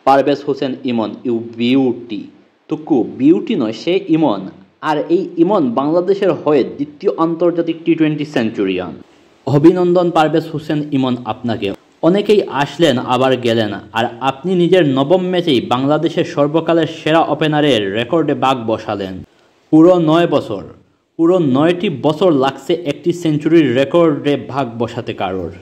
Parvez Hossain Emon you beauty. টুকু beauty নয়, সে ইমন। আর এই ইমন বাংলাদেশের হয়ে দ্বিতীয় আন্তর্জাতিক টি-20 সেঞ্চুরিয়ান। অভিনন্দন পারভেজ হোসেন ইমন আপনাকে। অনেকেই আসলেন আবার গেলেন, আর আপনি নিজের নবম ম্যাচেই বাংলাদেশের সর্বকালের সেরা ওপেনারের রেকর্ডে বাগ বসালেন। পুরো 9টি বছর লাগছে একটি সেঞ্চুরির রেকর্ডে ভাগ বসাতে কারোর।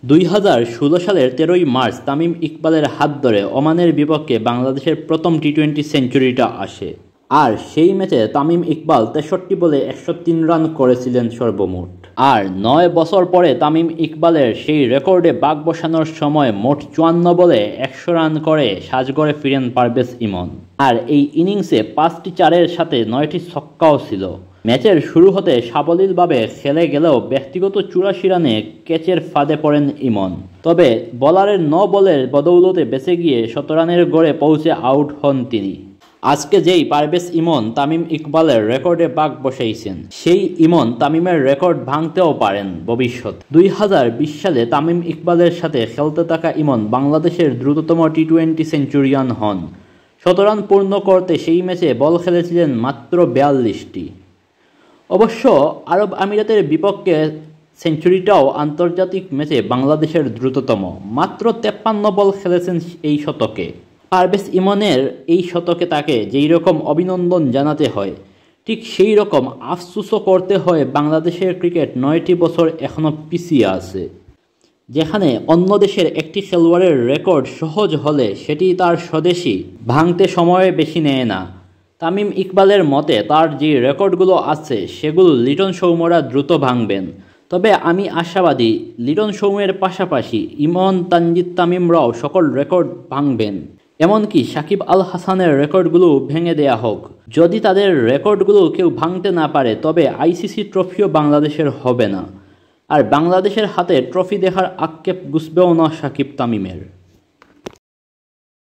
2016 সালের 13ই মার্চ তামিম ইকবালের হাত ধরে ওমানের বিপক্ষে বাংলাদেশের প্রথম টি-20 সেঞ্চুরিটা আসে। আর সেই ম্যাচে তামিম ইকবাল 63 বলে 103 রান করেছিলেন সর্বমোট। আর 9 বছর পরে তামিম ইকবালের সেই রেকর্ডে বাগ বসানোর সময় মোট 54 বলে 100 রান করে সাজঘরে ফিরেন পারভেজ ইমন। আর এই ইনিংসে 5টি চারের সাথে 9টি ছক্কাও ছিল। ম্যাচের শুরু হতে সাবলীলভাবে খেলে গেলেও ব্যক্তিগত 84 রানে ক্যাচের ফাঁদে পড়েন ইমন। তবে বলারের 9 বলের বদৌলতে বেঁচে গিয়ে 17 রানের গড়ে পৌঁছে আউট হন তিনি। আজকে যেই পারভেজ ইমন তামিম ইকবালের রেকর্ডে বাগ বসাইছেন, সেই ইমন তামিমের রেকর্ড ভাঙতেও পারেন ভবিষ্যৎ। 2020 সালে তামিম ইকবালের সাথে খেলতে থাকা ইমন বাংলাদেশের দ্রুততম টি-20 সেঞ্চুরিয়ান হন। 100 রান পূর্ণ করতে সেই ম্যাচে বল খেলেছিলেন মাত্র 42টি। অবশ্য আরব আমিরাতের বিপক্ষে সেঞ্চুরিটাও আন্তর্জাতিক ম্যাচে বাংলাদেশের দ্রুততম। মাত্র 53 বল খেলেছেন এই শতকে। পারভেজ ইমনের এই শতকে তাকে যেই রকম অভিনন্দন জানাতে হয়, ঠিক সেই রকম আফসোসও করতে হয় বাংলাদেশের ক্রিকেট 9টি বছর এখনও পিছিয়ে আছে। যেখানে অন্য দেশের একটি খেলোয়াড়ের রেকর্ড সহজ হলে সেটি তার স্বদেশী ভাঙতে সময় বেশি নেয় না। তামিম ইকবালের মতে তার যে রেকর্ডগুলো আছে সেগুলো লিটন সৌম্যরা দ্রুত ভাঙবেন। তবে আমি আশাবাদী লিটন সৌম্যের পাশাপাশি ইমন, তানজিদ তামিমরাও সকল রেকর্ড ভাঙবেন। এমনকি সাকিব আল হাসানের রেকর্ডগুলো ভেঙে দেয়া হোক। যদি তাদের রেকর্ডগুলো কেউ ভাঙতে না পারে তবে আইসিসি ট্রফিও বাংলাদেশের হবে না। আর বাংলাদেশের হাতে ট্রফি দেখার আক্ষেপ গুছবেও না সাকিব তামিমের।